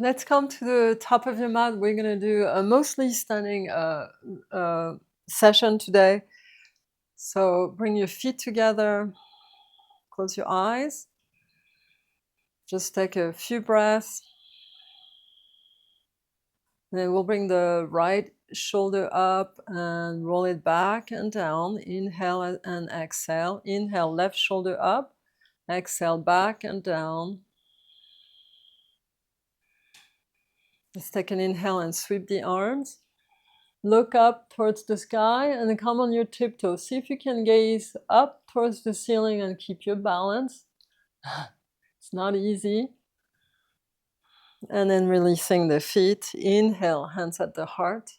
Let's come to the top of your mat. We're going to do a mostly standing session today. So bring your feet together, close your eyes, just take a few breaths. Then we'll bring the right shoulder up and roll it back and down. Inhale and exhale. Inhale, left shoulder up. Exhale, back and down. Let's take an inhale and sweep the arms. Look up towards the sky and then come on your tiptoes. See if you can gaze up towards the ceiling and keep your balance. It's not easy. And then releasing the feet. Inhale, hands at the heart.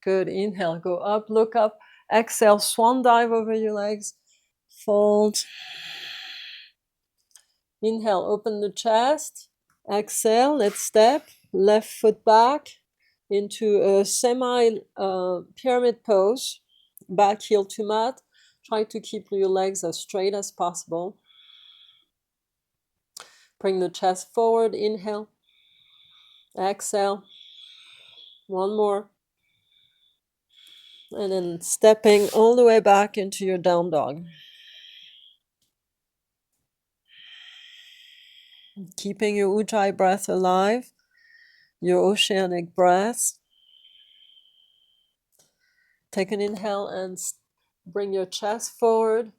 Good. Inhale, go up, look up. Exhale, swan dive over your legs. Fold. Inhale, open the chest. Exhale, let's step. Left foot back into a semi pyramid pose. Back heel to mat. Try to keep your legs as straight as possible. Bring the chest forward. Inhale. Exhale. One more. And then stepping all the way back into your down dog. Keeping your Ujjayi breath alive, your oceanic breath. Take an inhale and bring your chest forward.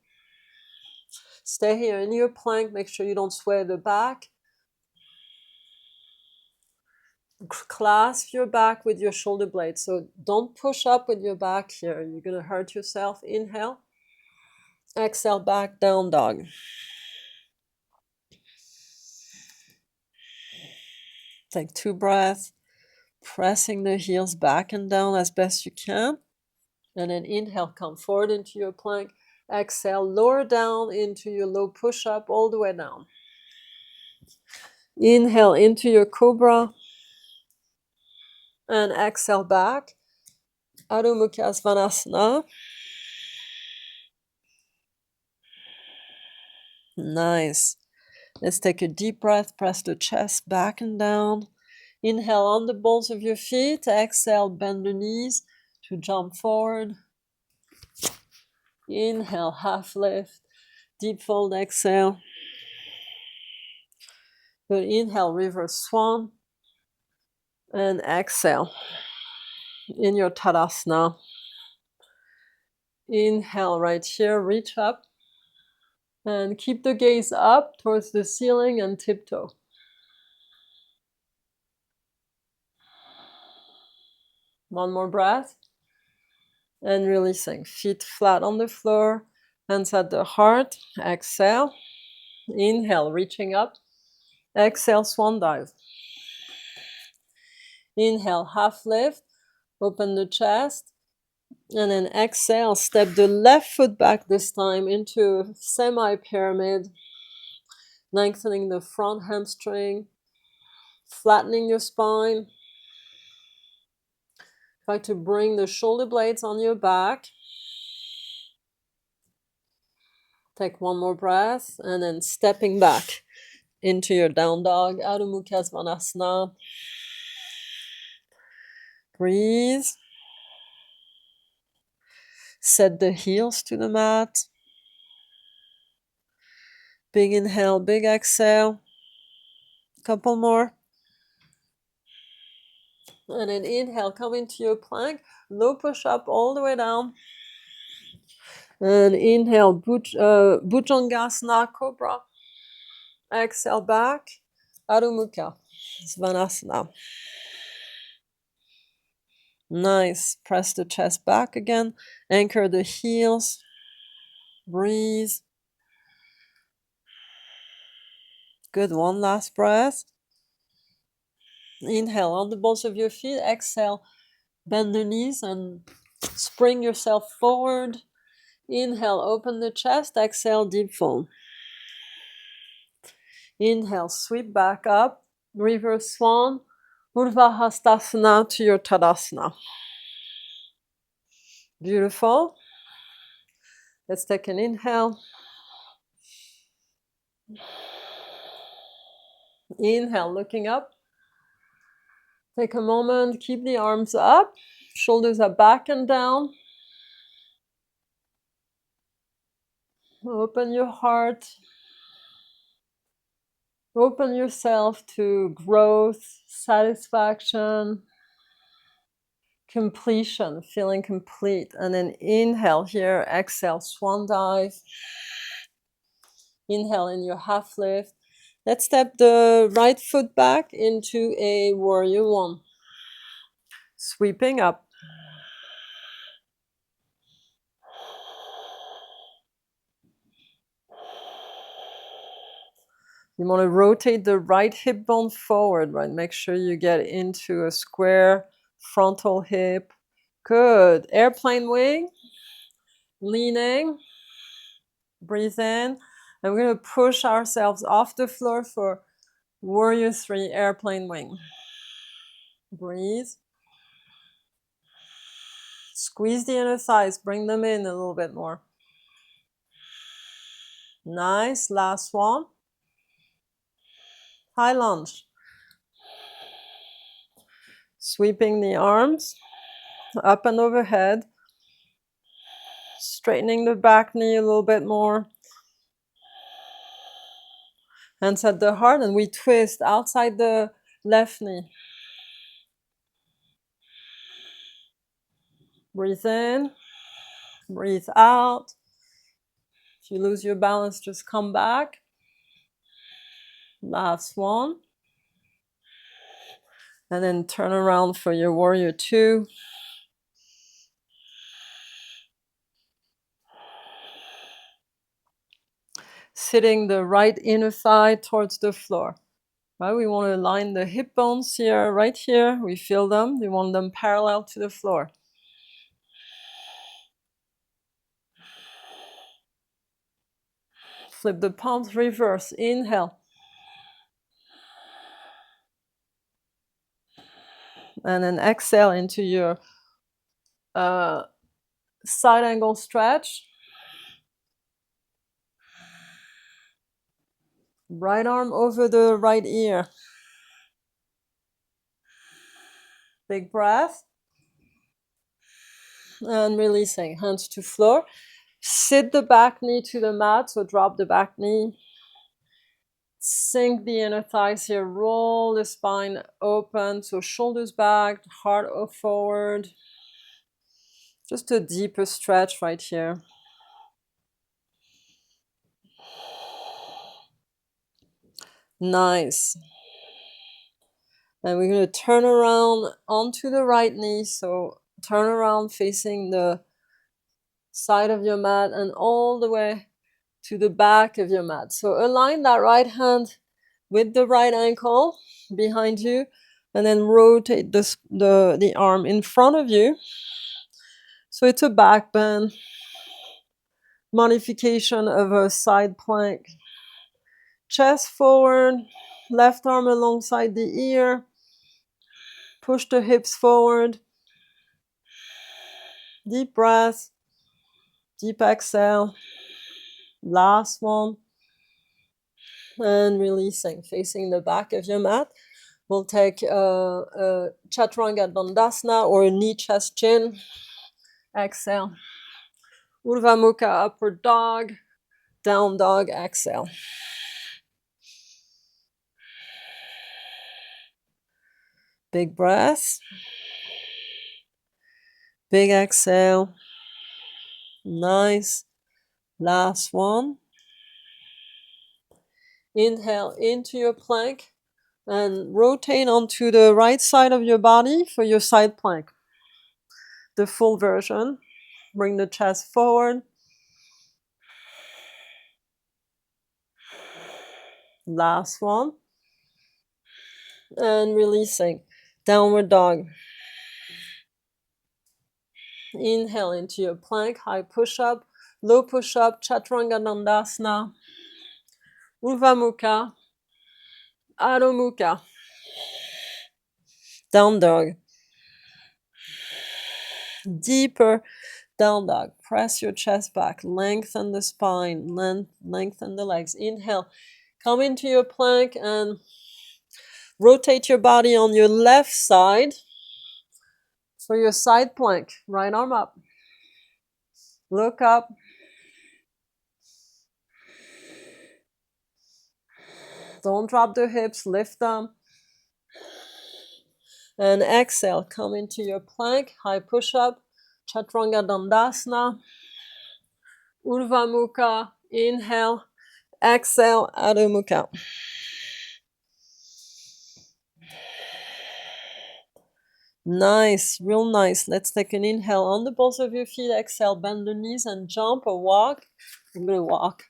Stay here in your plank. Make sure you don't sway the back. Clasp your back with your shoulder blades. So don't push up with your back here. You're going to hurt yourself. Inhale. Exhale, back, down dog. Take 2 breaths. Pressing the heels back and down as best you can. And then inhale, come forward into your plank. Exhale, lower down into your low push-up all the way down. Inhale into your cobra. And exhale back. Adho Mukha Svanasana. Nice. Let's take a deep breath. Press the chest back and down. Inhale on the balls of your feet. Exhale, bend the knees to jump forward. Inhale, half lift. Deep fold, exhale. Good. Inhale, reverse swan. And exhale. In your Tadasana. Inhale right here, reach up. And keep the gaze up towards the ceiling and tiptoe. One more breath. And releasing. Feet flat on the floor. Hands at the heart. Exhale. Inhale, reaching up. Exhale, swan dive. Inhale, half lift. Open the chest. And then exhale, step the left foot back this time into semi-pyramid. Lengthening the front hamstring. Flattening your spine. Try to bring the shoulder blades on your back. Take one more breath and then stepping back into your down dog, Adho Mukha Svanasana. Breathe. Set the heels to the mat. Big inhale, big exhale. Couple more. And then inhale, come into your plank. Low push up all the way down. And inhale, Bhujangasana, Cobra. Exhale back, Adho Mukha Svanasana. Nice. Press the chest back again. Anchor the heels. Breathe. Good. One last breath. Inhale on the balls of your feet. Exhale. Bend the knees and spring yourself forward. Inhale, open the chest. Exhale, deep fold. Inhale, sweep back up. Reverse swan. Urdhva Hastasana to your Tadasana. Beautiful. Let's take an inhale. Inhale, looking up. Take a moment, keep the arms up, shoulders are back and down. Open your heart. Open yourself to growth, satisfaction, completion, feeling complete. And then inhale here, exhale, swan dive. Inhale in your half lift. Let's step the right foot back into a warrior one. Sweeping up. You want to rotate the right hip bone forward, right? Make sure you get into a square frontal hip. Good. Airplane wing. Leaning. Breathe in. And we're going to push ourselves off the floor for warrior 3, airplane wing. Breathe. Squeeze the inner thighs. Bring them in a little bit more. Nice. Last one. High lunge. Sweeping the arms up and overhead. Straightening the back knee a little bit more. Hands at the heart, and we twist outside the left knee. Breathe in. Breathe out. If you lose your balance, just come back. Last one. And then turn around for your warrior 2. Sitting the right inner thigh towards the floor. Right, we want to align the hip bones here, right here. We feel them. We want them parallel to the floor. Flip the palms, reverse. Inhale. And then exhale into your side angle stretch. Right arm over the right ear. Big breath. And releasing. Hands to floor. Sit the back knee to the mat. So drop the back knee. Sink the inner thighs here. Roll the spine open. So shoulders back, heart forward. Just a deeper stretch right here. Nice. And we're going to turn around onto the right knee. So turn around facing the side of your mat and all the way to the back of your mat. So align that right hand with the right ankle behind you, and then rotate the arm in front of you. So it's a back bend, modification of a side plank. Chest forward, left arm alongside the ear. Push the hips forward. Deep breath. Deep exhale. Last one. And releasing, facing the back of your mat. We'll take a Chaturanga Dandasana or a knee, chest, chin. Exhale. Urdhva Mukha, upward dog. Down dog, exhale. Big breath. Big exhale. Nice. Last one. Inhale into your plank and rotate onto the right side of your body for your side plank. The full version. Bring the chest forward. Last one. And releasing. Downward dog. Inhale into your plank, high push-up, low push-up, Chaturanga Dandasana, Urdhva Mukha, Adho Mukha, down dog. Deeper down dog. Press your chest back, lengthen the spine, lengthen the legs. Inhale, come into your plank and Rotate your body on your left side for your side plank. Right arm up. Look up. Don't drop the hips, lift them. And exhale, come into your plank, high push-up, Chaturanga Dandasana, Urdhva Mukha, inhale, exhale, Adho Mukha. Nice, real nice. Let's take an inhale on the balls of your feet, exhale, bend the knees and jump or walk. I'm going to walk.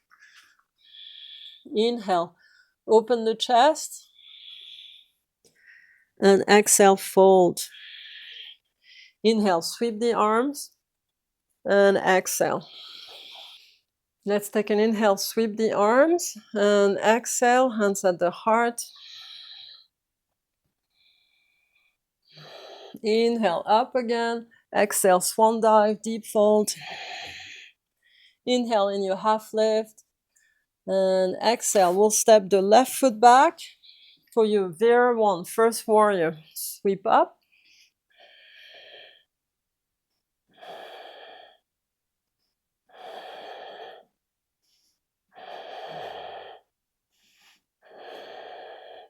Inhale, open the chest, and exhale, fold. Inhale, sweep the arms, and exhale. Let's take an inhale, sweep the arms, and exhale, hands at the heart. Inhale, up again. Exhale, swan dive, deep fold. Inhale in your half lift. And exhale, we'll step the left foot back for your Vira 1, first warrior. Sweep up.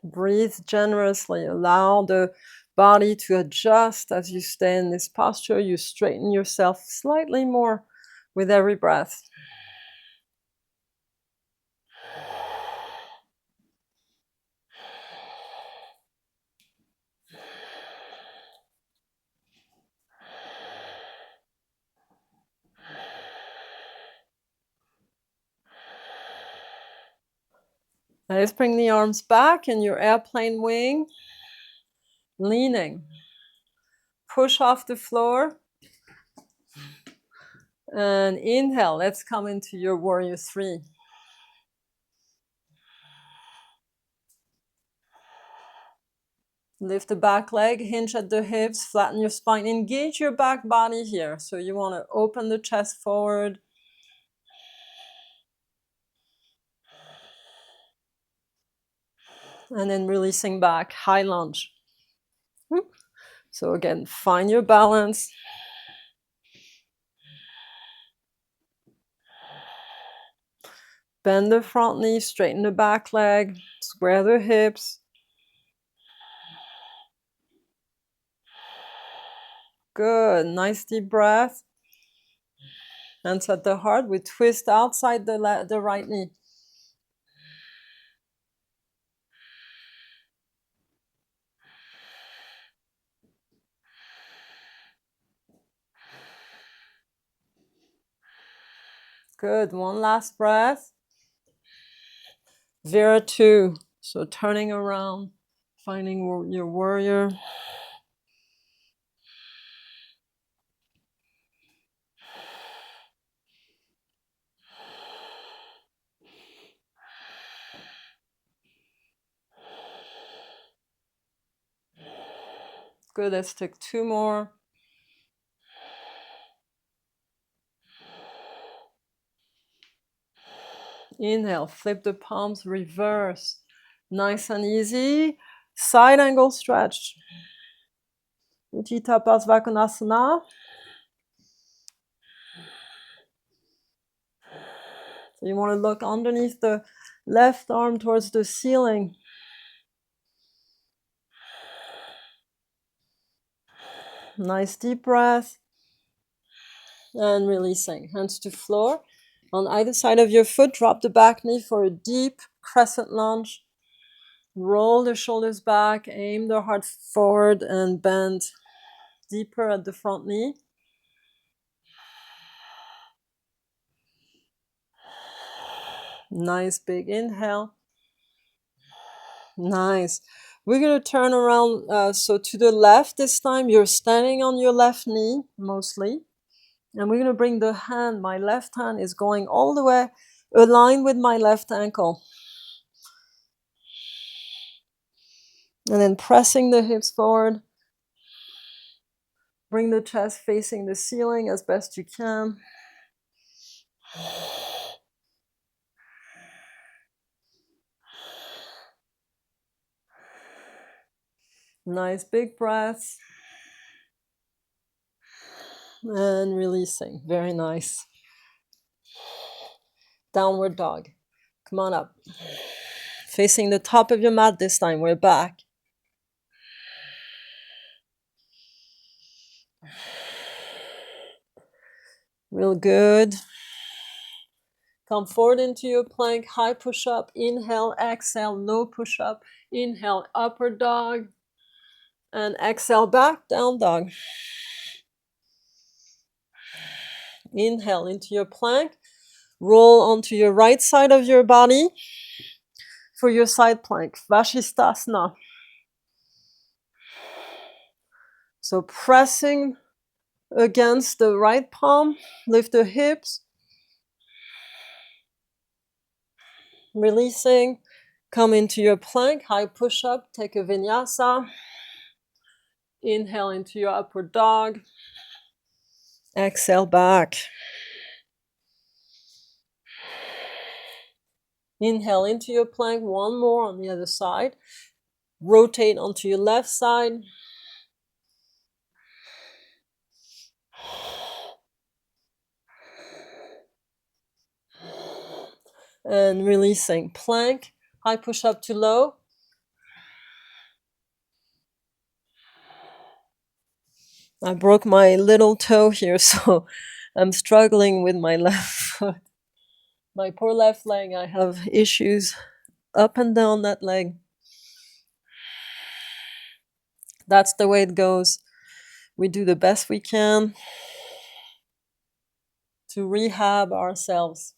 Breathe generously. Allow the body to adjust as you stay in this posture. You straighten yourself slightly more with every breath. Let's bring the arms back in your airplane wing. Leaning. Push off the floor. And inhale. Let's come into your warrior 3. Lift the back leg, hinge at the hips, flatten your spine. Engage your back body here. So you want to open the chest forward. And then releasing back, high lunge. So again, find your balance. Bend the front knee, straighten the back leg, square the hips. Good, nice deep breath. Hands at the heart, we twist outside the right knee. Good, one last breath. Vira 2, so turning around, finding your warrior. Good, let's take 2 more. Inhale, flip the palms, reverse. Nice and easy. Side angle stretch. Utthita Hasta Padangusthasana. So you want to look underneath the left arm towards the ceiling. Nice deep breath. And releasing. Hands to floor. On either side of your foot, drop the back knee for a deep crescent lunge. Roll the shoulders back, aim the heart forward and bend deeper at the front knee. Nice big inhale. Nice. We're going to turn around, so to the left this time. You're standing on your left knee, mostly. And we're going to bring the hand, my left hand is going all the way aligned with my left ankle. And then pressing the hips forward. Bring the chest facing the ceiling as best you can. Nice big breaths. And releasing. Very nice. Downward dog. Come on up. Facing the top of your mat this time. We're back. Real good. Come forward into your plank. High push-up. Inhale, exhale, no push-up. Inhale, upward dog. And exhale, back, down dog. Inhale into your plank. Roll onto your right side of your body for your side plank. Vashisthasana. So pressing against the right palm, lift the hips. Releasing, come into your plank, high push-up, take a vinyasa. Inhale into your upward dog. Exhale back. Inhale into your plank, one more on the other side. Rotate onto your left side. And releasing, plank, high push-up to low. I broke my little toe here, so I'm struggling with my left foot. My poor left leg, I have issues up and down that leg. That's the way it goes. We do the best we can to rehab ourselves.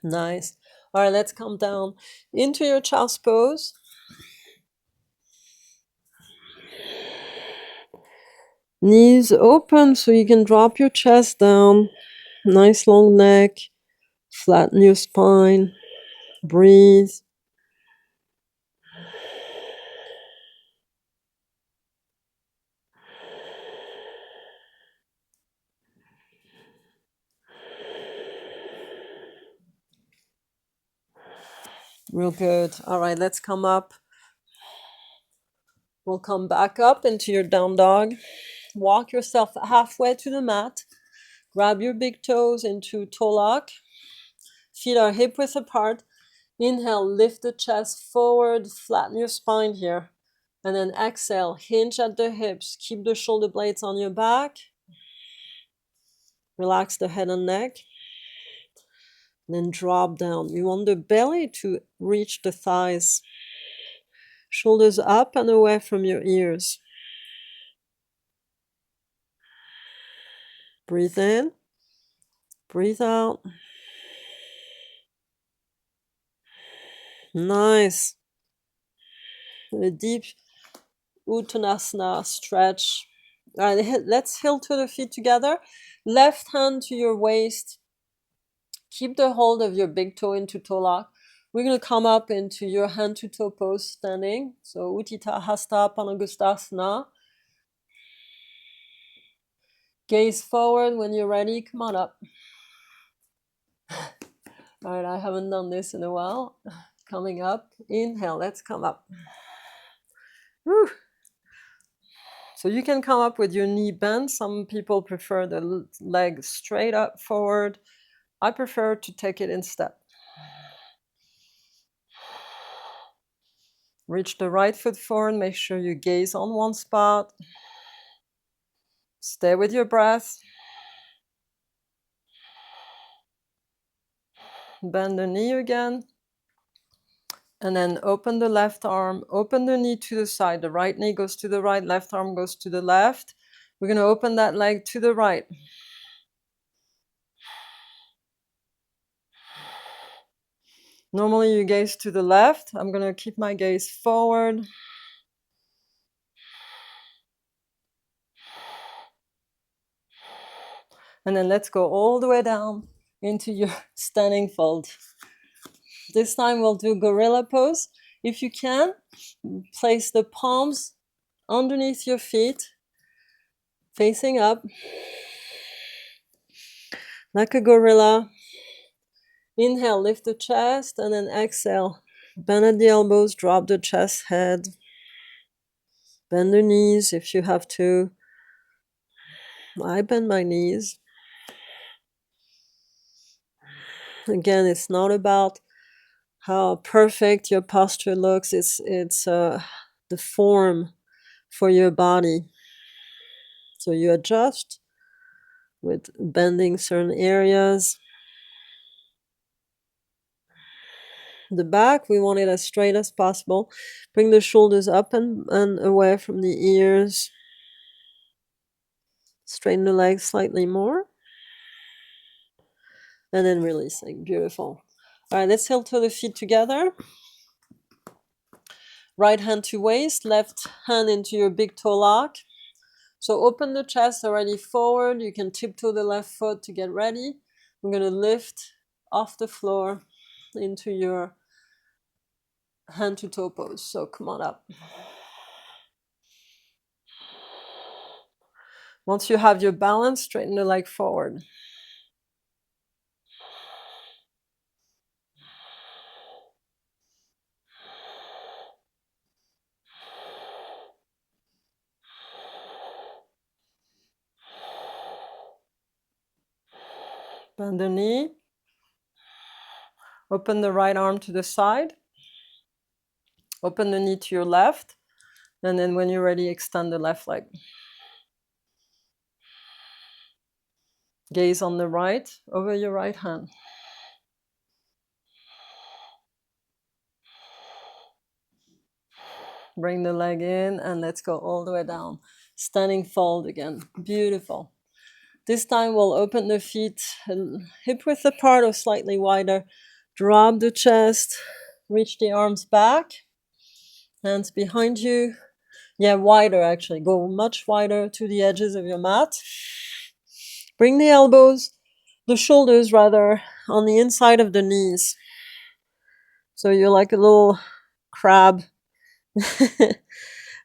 Nice. All right, let's come down into your child's pose. Knees open so you can drop your chest down. Nice long neck. Flatten your spine. Breathe. Real good. All right, let's come up. We'll come back up into your down dog. Walk yourself halfway to the mat. Grab your big toes into toe lock. Feet are hip width apart. Inhale, lift the chest forward, flatten your spine here. And then exhale, hinge at the hips. Keep the shoulder blades on your back. Relax the head and neck. Then drop down. You want the belly to reach the thighs. Shoulders up and away from your ears. Breathe in. Breathe out. Nice. A deep Uttanasana stretch. All right, let's heel to the feet together. Left hand to your waist. Keep the hold of your big toe into toe lock. We're going to come up into your hand to toe pose standing. So Utthita Hasta Padangusthasana. Gaze forward when you're ready. Come on up. All right, I haven't done this in a while. Coming up. Inhale, let's come up. Woo. So you can come up with your knee bent. Some people prefer the leg straight up forward. I prefer to take it in step. Reach the right foot forward. Make sure you gaze on one spot. Stay with your breath. Bend the knee again. And then open the left arm. Open the knee to the side. The right knee goes to the right. Left arm goes to the left. We're going to open that leg to the right. Normally you gaze to the left. I'm going to keep my gaze forward. And then let's go all the way down into your standing fold. This time we'll do gorilla pose. If you can, place the palms underneath your feet, facing up, like a gorilla. Inhale, lift the chest, and then exhale. Bend at the elbows, drop the chest head. Bend the knees if you have to. I bend my knees. Again, it's not about how perfect your posture looks. It's the form for your body. So you adjust with bending certain areas. The back, we want it as straight as possible. Bring the shoulders up and away from the ears. Straighten the legs slightly more. And then releasing. Beautiful. All right, let's heel to the feet together. Right hand to waist, left hand into your big toe lock. So open the chest already forward. You can tiptoe the left foot to get ready. I'm going to lift off the floor into your hand to toe pose. So come on up. Once you have your balance, straighten the leg forward. Bend the knee. Open the right arm to the side. Open the knee to your left. And then when you're ready, extend the left leg. Gaze on the right, over your right hand. Bring the leg in and let's go all the way down. Standing fold again. Beautiful. This time we'll open the feet hip width apart or slightly wider. Drop the chest. Reach the arms back. Hands behind you. Yeah, wider actually. Go much wider to the edges of your mat. Bring the elbows, the shoulders rather, on the inside of the knees. So you're like a little crab.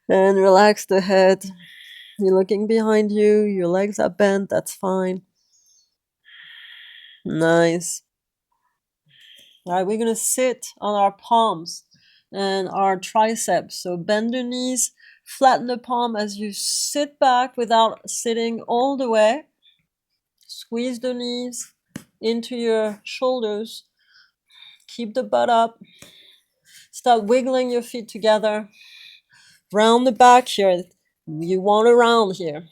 And relax the head. You're looking behind you. Your legs are bent. That's fine. Nice. All right, we're going to sit on our palms and our triceps. So bend the knees, flatten the palm as you sit back without sitting all the way. Squeeze the knees into your shoulders. Keep the butt up. Start wiggling your feet together. Round the back here. You want to round here.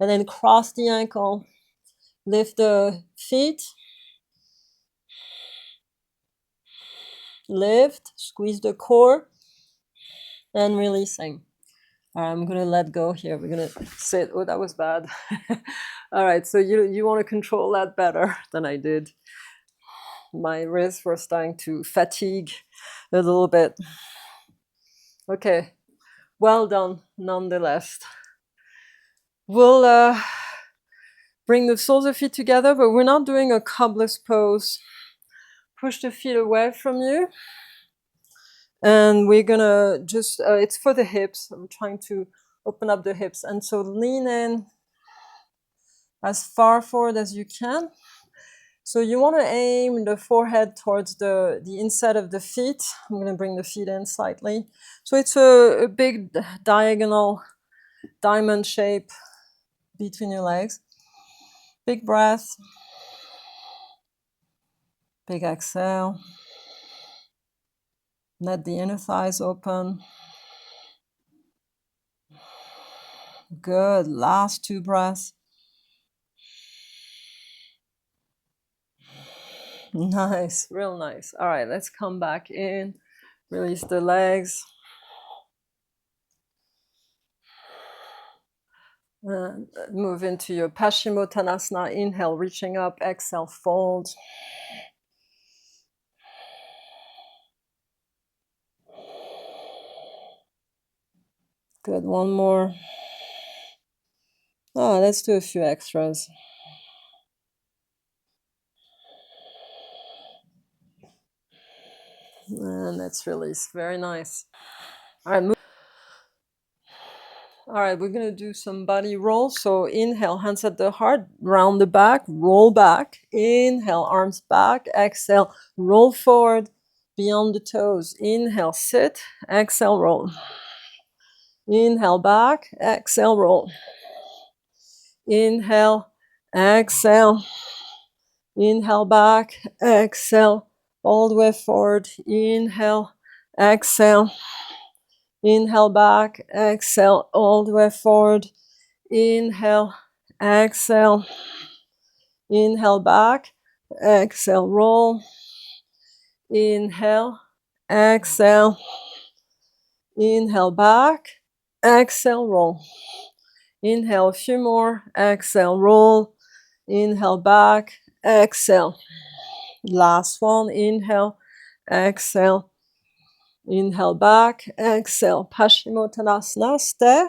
And then cross the ankle. Lift the feet. Lift. Squeeze the core. And releasing. All right, I'm going to let go here. We're going to sit. Oh, that was bad. All right, so you want to control that better than I did. My wrists were starting to fatigue a little bit. Okay, well done nonetheless. We'll bring the soles of feet together, but we're not doing a cobblers pose. Push the feet away from you. And we're gonna just, it's for the hips. I'm trying to open up the hips. And so lean in as far forward as you can. So you want to aim the forehead towards the inside of the feet. I'm going to bring the feet in slightly. So it's a big diagonal diamond shape between your legs. Big breath. Big exhale. Let the inner thighs open. Good. Last two breaths. Nice. Real nice. All right, let's come back in. Release the legs. And move into your Paschimottanasana. Inhale, reaching up. Exhale, fold. Good. One more. Oh, let's do a few extras. And let's release. Very nice. All right. All right, we're gonna do some body roll. So inhale, hands at the heart, round the back, roll back. Inhale, arms back. Exhale, roll forward beyond the toes. Inhale, sit. Exhale, roll. Inhale, back. Exhale, roll. Inhale, exhale. Inhale, back. Exhale, all the way forward. Inhale, exhale. Inhale, back. Exhale, all the way forward. Inhale, exhale, inhale back, exhale, roll, inhale, exhale, inhale back, exhale, roll, inhale a few more, exhale, roll, inhale back, exhale, last one, inhale, exhale, inhale back, exhale, Paschimottanasana, stay.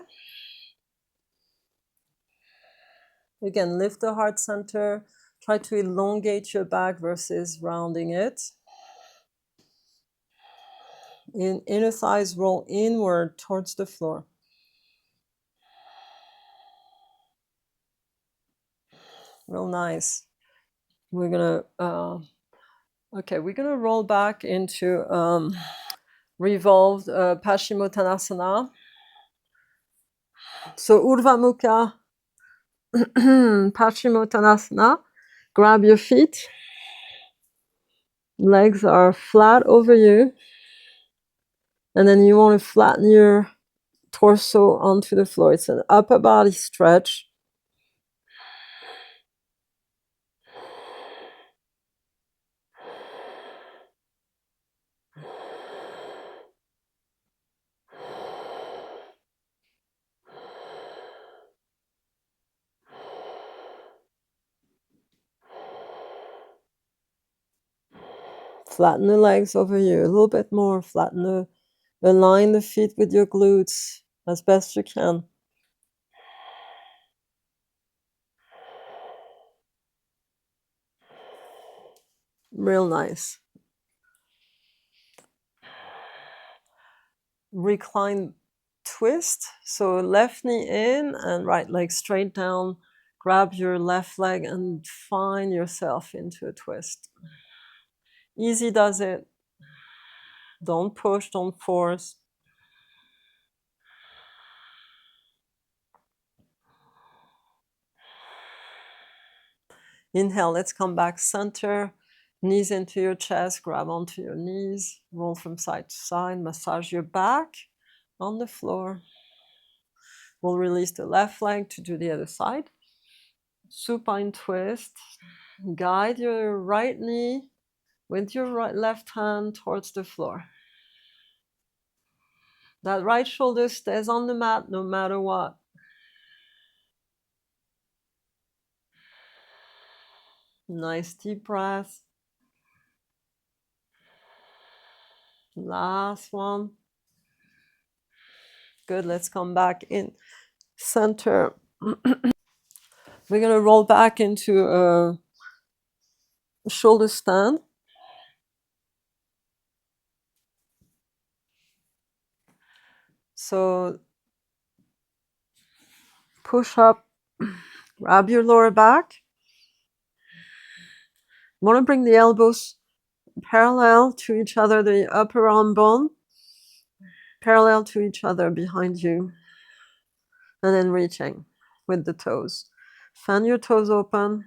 Again, lift the heart center. Try to elongate your back versus rounding it. Inner thighs roll inward towards the floor. Real nice. We're gonna, we're gonna roll back into revolved Paschimottanasana. So Urdhva Mukha Paschimottanasana. Grab your feet. Legs are flat over you. And then you want to flatten your torso onto the floor. It's an upper body stretch. Flatten the legs over you. A little bit more. Align the feet with your glutes as best you can. Real nice. Recline twist. So left knee in and right leg straight down. Grab your left leg and find yourself into a twist. Easy does it. Don't push, don't force. Inhale, let's come back center. Knees into your chest, grab onto your knees. Roll from side to side, massage your back on the floor. We'll release the left leg to do the other side. Supine twist. Guide your right knee with your left hand towards the floor. That right shoulder stays on the mat no matter what. Nice deep breath. Last one. Good, let's come back in center. We're gonna roll back into a shoulder stand. So push up, grab your lower back. You want to bring the elbows parallel to each other, the upper arm bone parallel to each other behind you. And then reaching with the toes. Fan your toes open.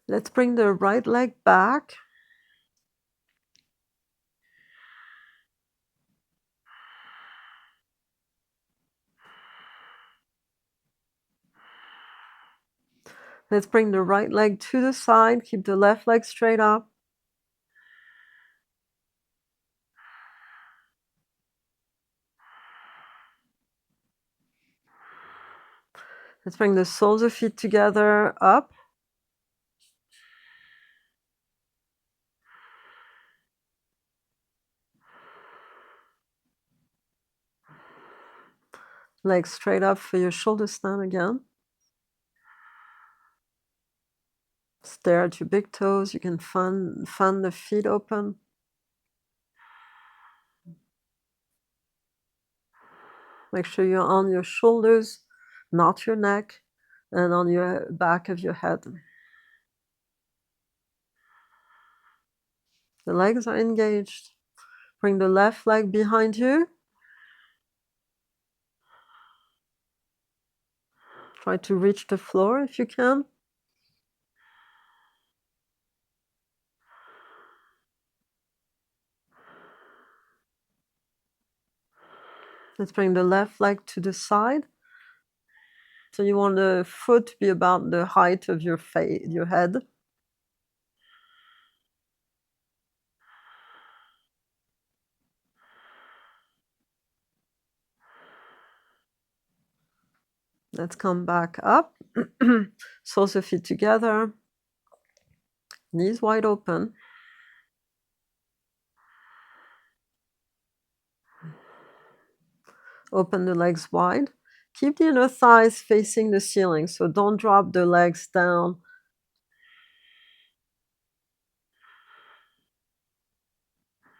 Let's bring the right leg back. Let's bring the right leg to the side. Keep the left leg straight up. Let's bring the soles of feet together, up. Legs straight up for your shoulder stand again. Stare at your big toes. You can fan the feet open. Make sure you're on your shoulders, not your neck, and on your back of your head. The legs are engaged. Bring the left leg behind you. Try to reach the floor if you can. Let's bring the left leg to the side. So you want the foot to be about the height of your head. Let's come back up. Soles of feet together. Knees wide open. Open the legs wide. Keep the inner thighs facing the ceiling, so don't drop the legs down.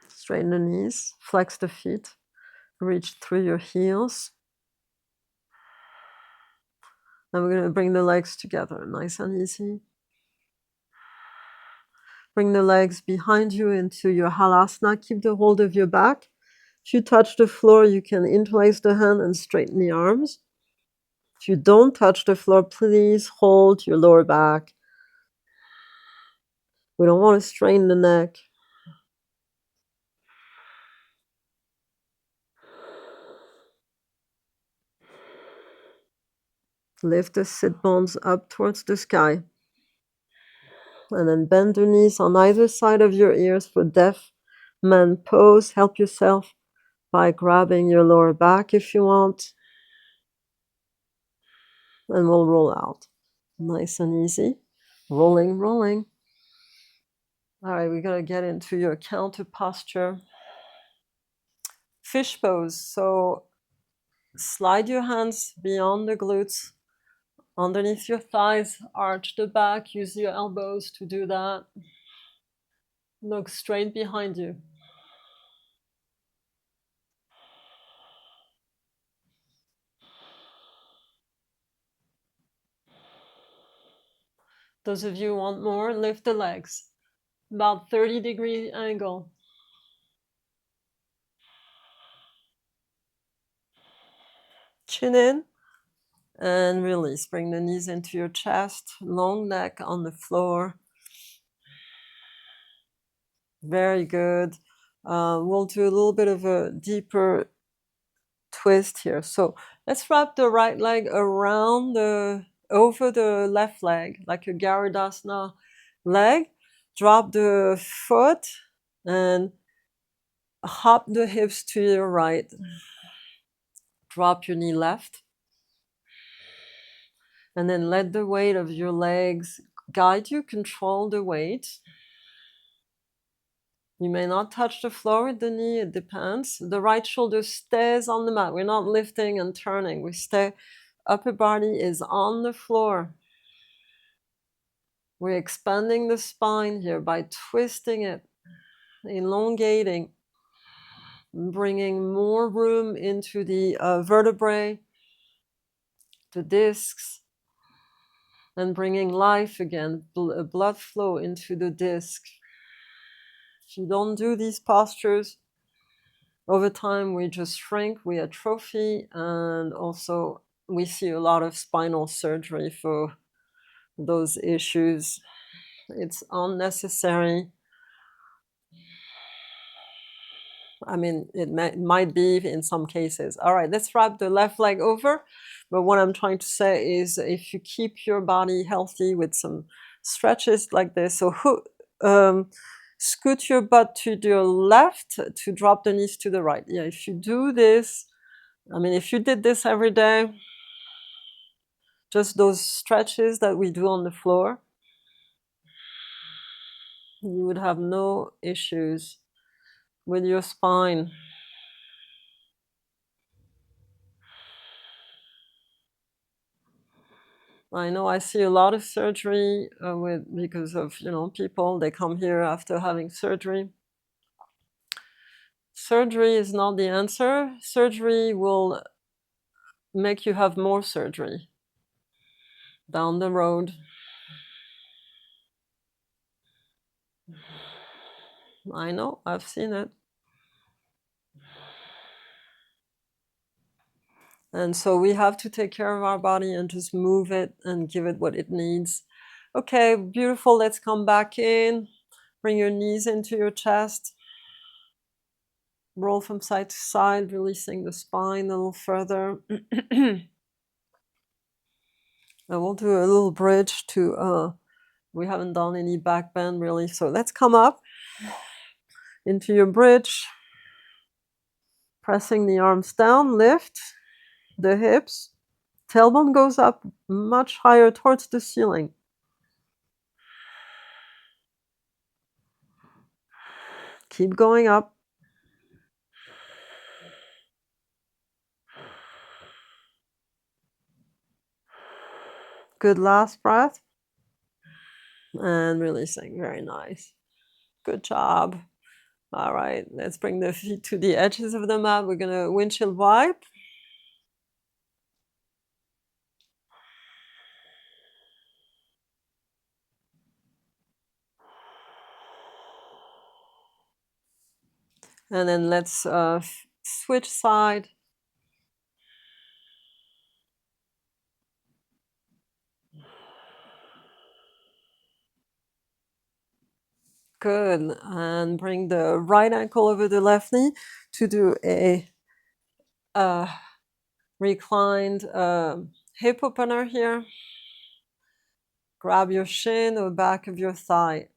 Straighten the knees, flex the feet, reach through your heels. Now we're going to bring the legs together, nice and easy. Bring the legs behind you into your halasana. Keep the hold of your back. If you touch the floor, you can interlace the hand and straighten the arms. If you don't touch the floor, please hold your lower back. We don't want to strain the neck. Lift the sit bones up towards the sky. And then bend the knees on either side of your ears for deaf man pose. Help yourself by grabbing your lower back if you want. And we'll roll out. Nice and easy. Rolling, rolling. All right, we're going to get into your counter posture. Fish pose. So slide your hands beyond the glutes, underneath your thighs, arch the back, use your elbows to do that. Look straight behind you. Those of you who want more, lift the legs. About 30-degree angle. Chin in and release. Bring the knees into your chest, long neck on the floor. Very good. We'll do a little bit of a deeper twist here. So let's wrap the right leg around over the left leg, like a Garudasana leg. Drop the foot and hop the hips to your right. Drop your knee left. And then let the weight of your legs guide you, control the weight. You may not touch the floor with the knee, it depends. The right shoulder stays on the mat. We're not lifting and turning. We stay, upper body is on the floor. We're expanding the spine here by twisting it, elongating, bringing more room into the vertebrae, the discs, and bringing life again, blood flow into the disc. If you don't do these postures, over time we just shrink, we atrophy, and also we see a lot of spinal surgery for those issues. It's unnecessary. I mean, it might be in some cases. All right, let's wrap the left leg over. But what I'm trying to say is if you keep your body healthy with some stretches like this, so scoot your butt to your left to drop the knees to the right. Yeah, if you do this, I mean, if you did this every day, just those stretches that we do on the floor, you would have no issues with your spine. I know I see a lot of surgery because of people, they come here after having surgery. Surgery is not the answer. Surgery will make you have more surgery down the road. I know, I've seen it. And so we have to take care of our body and just move it and give it what it needs. Okay, beautiful. Let's come back in. Bring your knees into your chest. Roll from side to side, releasing the spine a little further. I will do a little bridge to, we haven't done any back bend really. So let's come up into your bridge. Pressing the arms down, lift the hips. Tailbone goes up much higher towards the ceiling. Keep going up. Good last breath. And releasing. Very nice. Good job. All right, let's bring the feet to the edges of the mat. We're going to windshield wipe. And then let's switch side. Good. And bring the right ankle over the left knee to do a reclined hip opener here. Grab your shin or back of your thigh.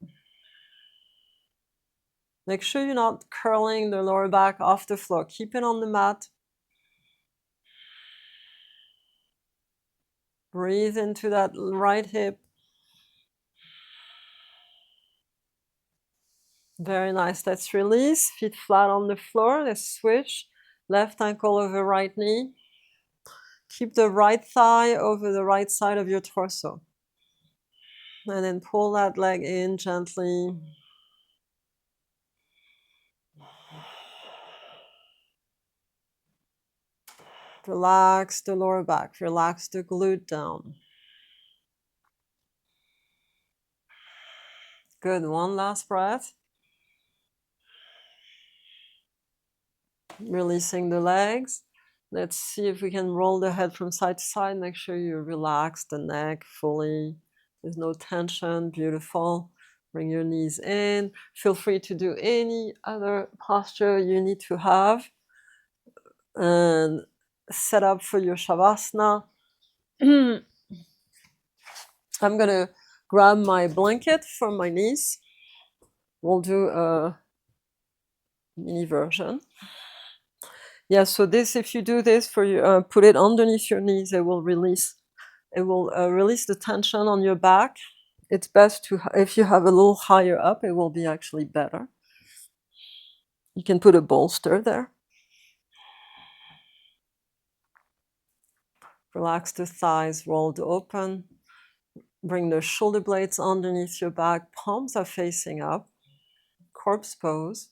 Make sure you're not curling the lower back off the floor. Keep it on the mat. Breathe into that right hip. Very nice. Let's release. Feet flat on the floor. Let's switch. Left ankle over right knee. Keep the right thigh over the right side of your torso. And then pull that leg in gently. Relax the lower back. Relax the glute down. Good. One last breath. Releasing the legs. Let's see if we can roll the head from side to side. Make sure you relax the neck fully. There's no tension. Beautiful. Bring your knees in. Feel free to do any other posture you need to have. And set up for your Savasana. I'm going to grab my blanket from my knees. We'll do a mini version. Yeah, so this, if you do this for you, put it underneath your knees, it will release the tension on your back. It's best to, if you have a little higher up, it will be actually better. You can put a bolster there. Relax the thighs, rolled open. Bring the shoulder blades underneath your back. Palms are facing up. Corpse pose.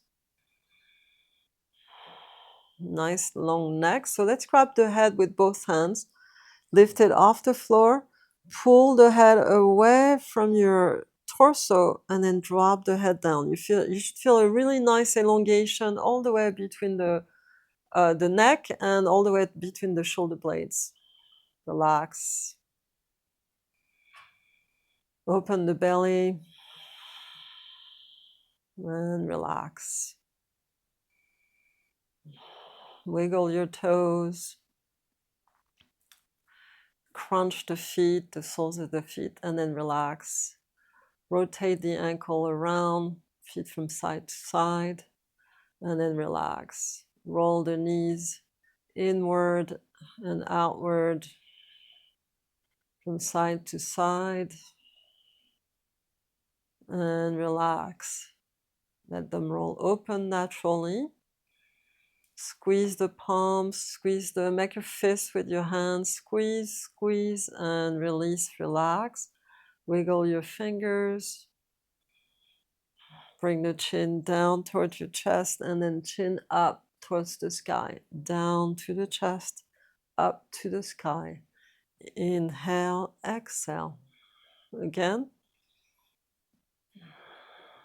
Nice long neck. So let's grab the head with both hands. Lift it off the floor. Pull the head away from your torso and then drop the head down. You should feel a really nice elongation all the way between the neck and all the way between the shoulder blades. Relax. Open the belly and relax. Wiggle your toes. Crunch the feet, the soles of the feet, and then relax. Rotate the ankle around, feet from side to side, and then relax. Roll the knees inward and outward from side to side, and relax. Let them roll open naturally. Squeeze the palms, make a fist with your hands, squeeze, and release, relax. Wiggle your fingers. Bring the chin down towards your chest and then chin up towards the sky. Down to the chest, up to the sky. Inhale, exhale. Again.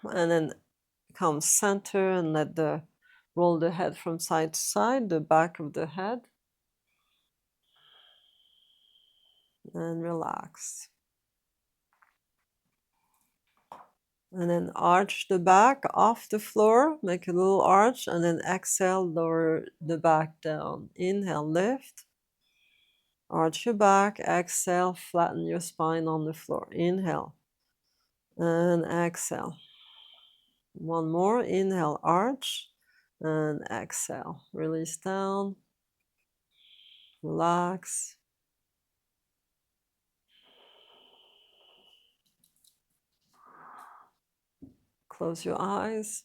And then come center and roll the head from side to side, the back of the head. And relax. And then arch the back off the floor, make a little arch, and then exhale, lower the back down. Inhale, lift. Arch your back, exhale, flatten your spine on the floor. Inhale and exhale. One more, inhale, arch, and exhale. Release down, relax. Close your eyes.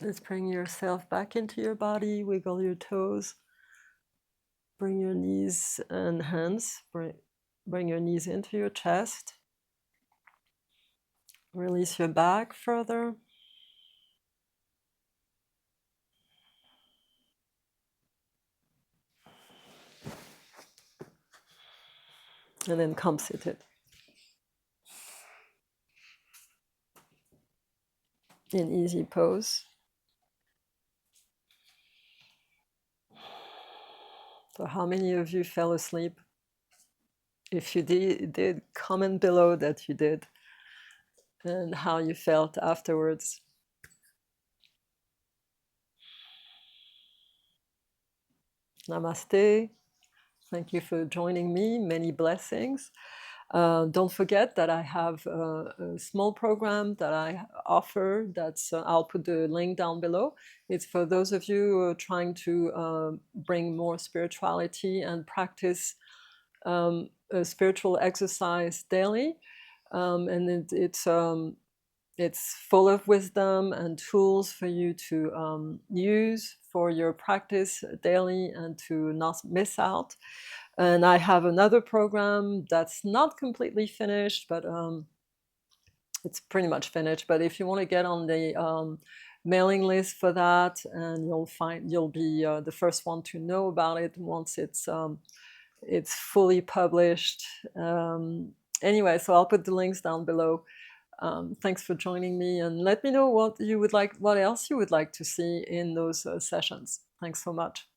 Let's bring yourself back into your body, wiggle your toes, bring your knees and hands, bring your knees into your chest, release your back further. And then come seated. In easy pose. So how many of you fell asleep? If you did, comment below that you did and how you felt afterwards. Namaste. Thank you for joining me. Many blessings. Don't forget that I have a small program that I offer. That's I'll put the link down below. It's for those of you who are trying to bring more spirituality and practice a spiritual exercise daily, and it's full of wisdom and tools for you to use for your practice daily and to not miss out. And I have another program that's not completely finished, but it's pretty much finished. But if you want to get on the mailing list for that, and you'll be the first one to know about it once it's fully published. Anyway, so I'll put the links down below. Thanks for joining me, and let me know what else you would like to see in those sessions. Thanks so much.